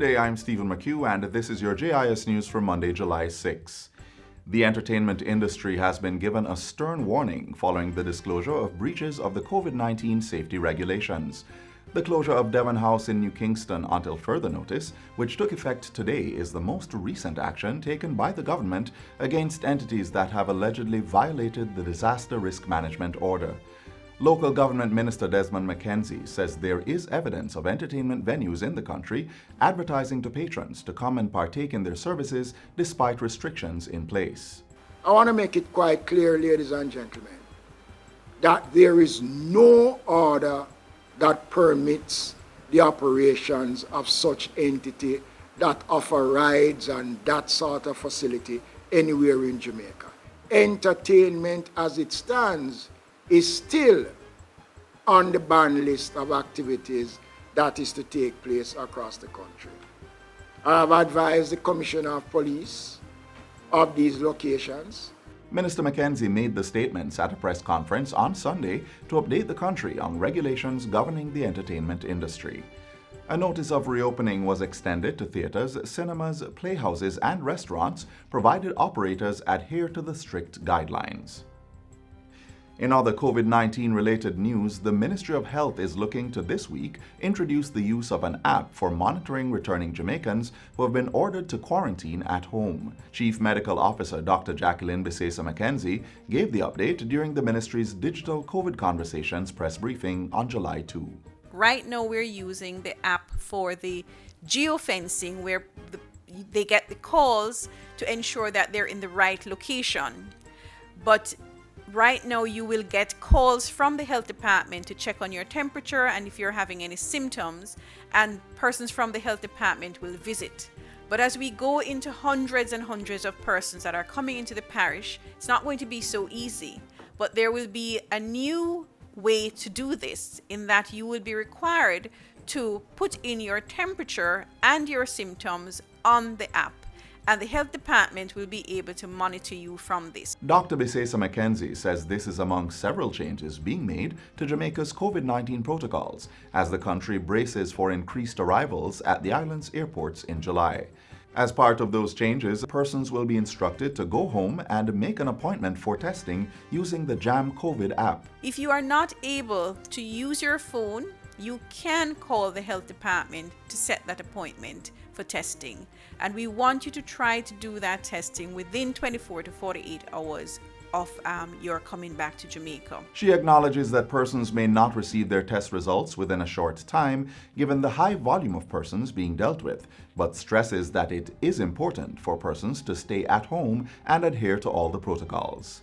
day, I'm Stephen McHugh, and this is your JIS news for Monday, July 6. The entertainment industry has been given a stern warning following the disclosure of breaches of the COVID-19 safety regulations. The closure of Devon House in New Kingston until further notice, which took effect today, is the most recent action taken by the government against entities that have allegedly violated the Disaster Risk Management Order. Local Government Minister Desmond McKenzie says there is evidence of entertainment venues in the country advertising to patrons to come and partake in their services despite restrictions in place. I want to make it quite clear, ladies and gentlemen, that there is no order that permits the operations of such entity that offer rides and that sort of facility anywhere in Jamaica. Entertainment as it stands is still on the ban list of activities that is to take place across the country. I have advised the Commissioner of Police of these locations. Minister McKenzie made the statements at a press conference on Sunday to update the country on regulations governing the entertainment industry. A notice of reopening was extended to theaters, cinemas, playhouses, and restaurants, provided operators adhere to the strict guidelines. In other COVID-19 related news, the Ministry of Health is looking to this week introduce the use of an app for monitoring returning Jamaicans who have been ordered to quarantine at home. Chief Medical Officer Dr. Jacqueline Bisesa McKenzie gave the update during the ministry's Digital COVID Conversations press briefing on July 2. Right now we're using the app for the geofencing where they get the calls to ensure that they're in the right location. But right now you will get calls from the health department to check on your temperature and if you're having any symptoms, and persons from the health department will visit. But as we go into hundreds and hundreds of persons that are coming into the parish, it's not going to be so easy. But there will be a new way to do this, in that you will be required to put in your temperature and your symptoms on the app, and the health department will be able to monitor you from this. Dr. Bisesa McKenzie says this is among several changes being made to Jamaica's COVID-19 protocols as the country braces for increased arrivals at the island's airports in July. As part of those changes, persons will be instructed to go home and make an appointment for testing using the Jam COVID app. If you are not able to use your phone, you can call the health department to set that appointment for testing. And we want you to try to do that testing within 24 to 48 hours of your coming back to Jamaica. She acknowledges that persons may not receive their test results within a short time, given the high volume of persons being dealt with, but stresses that it is important for persons to stay at home and adhere to all the protocols.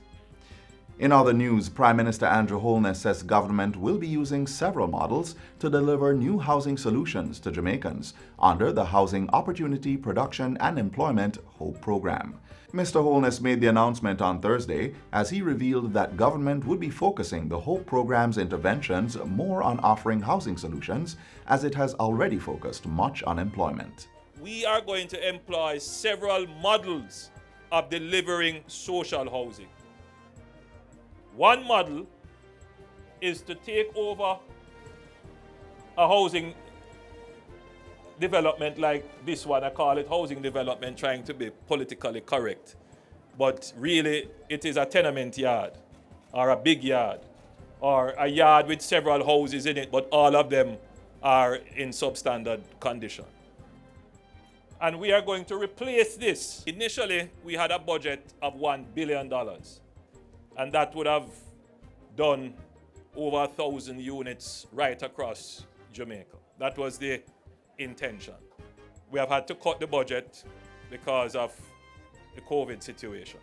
In other news, Prime Minister Andrew Holness says government will be using several models to deliver new housing solutions to Jamaicans under the Housing Opportunity, Production and Employment HOPE program. Mr. Holness made the announcement on Thursday as he revealed that government would be focusing the HOPE program's interventions more on offering housing solutions, as it has already focused much on employment. We are going to employ several models of delivering social housing. One model is to take over a housing development like this one. I call it housing development, trying to be politically correct. But really, it is a tenement yard, or a big yard, or a yard with several houses in it, but all of them are in substandard condition. And we are going to replace this. Initially, we had a budget of $1 billion. And that would have done over 1,000 units right across Jamaica. That was the intention. We have had to cut the budget because of the COVID situation.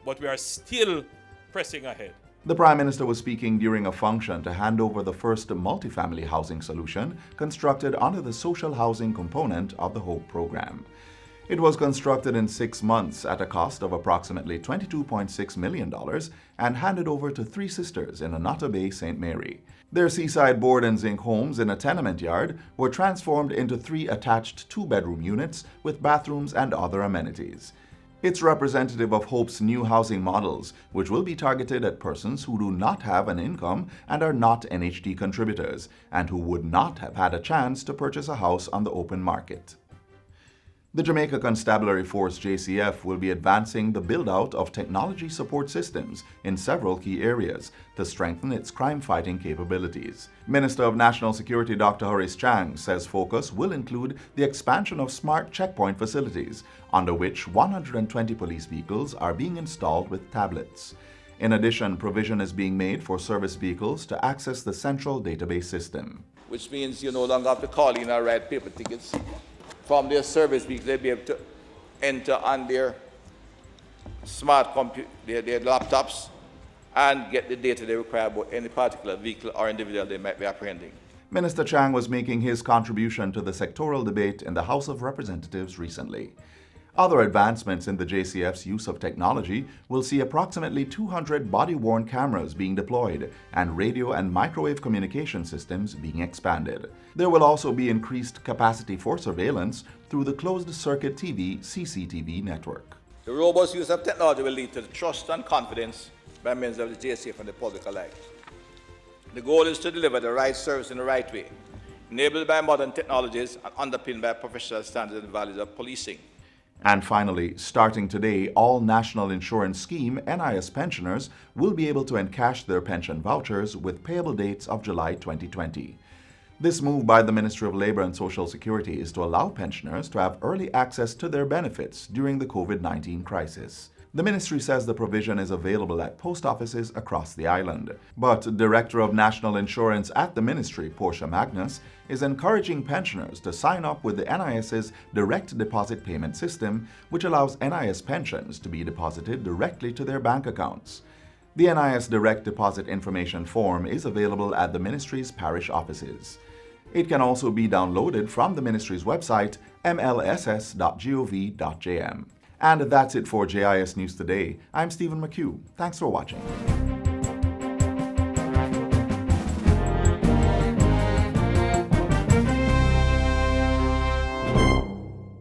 But we are still pressing ahead. The Prime Minister was speaking during a function to hand over the first multifamily housing solution constructed under the social housing component of the HOPE program. It was constructed in 6 months at a cost of approximately $22.6 million and handed over to 3 sisters in Anata Bay, St. Mary. Their seaside board and zinc homes in a tenement yard were transformed into 3 attached 2-bedroom units with bathrooms and other amenities. It's representative of HOPE's new housing models, which will be targeted at persons who do not have an income and are not NHD contributors, and who would not have had a chance to purchase a house on the open market. The Jamaica Constabulary Force JCF will be advancing the build-out of technology support systems in several key areas to strengthen its crime-fighting capabilities. Minister of National Security Dr. Horace Chang says focus will include the expansion of smart checkpoint facilities, under which 120 police vehicles are being installed with tablets. In addition, provision is being made for service vehicles to access the central database system. Which means you no longer have to call in or write paper tickets. From their service vehicle, they'll be able to enter on their smart computer, their laptops, and get the data they require about any particular vehicle or individual they might be apprehending. Minister Chang was making his contribution to the sectoral debate in the House of Representatives recently. Other advancements in the JCF's use of technology will see approximately 200 body-worn cameras being deployed and radio and microwave communication systems being expanded. There will also be increased capacity for surveillance through the closed-circuit TV CCTV network. The robust use of technology will lead to the trust and confidence by members of the JCF and the public alike. The goal is to deliver the right service in the right way, enabled by modern technologies and underpinned by professional standards and values of policing. And finally, starting today, all National Insurance Scheme NIS pensioners will be able to encash their pension vouchers with payable dates of July 2020. This move by the Ministry of Labour and Social Security is to allow pensioners to have early access to their benefits during the COVID-19 crisis. The ministry says the provision is available at post offices across the island. But Director of National Insurance at the ministry, Portia Magnus, is encouraging pensioners to sign up with the NIS's direct deposit payment system, which allows NIS pensions to be deposited directly to their bank accounts. The NIS direct deposit information form is available at the ministry's parish offices. It can also be downloaded from the ministry's website, mlss.gov.jm. And that's it for JIS News Today. I'm Stephen McHugh. Thanks for watching.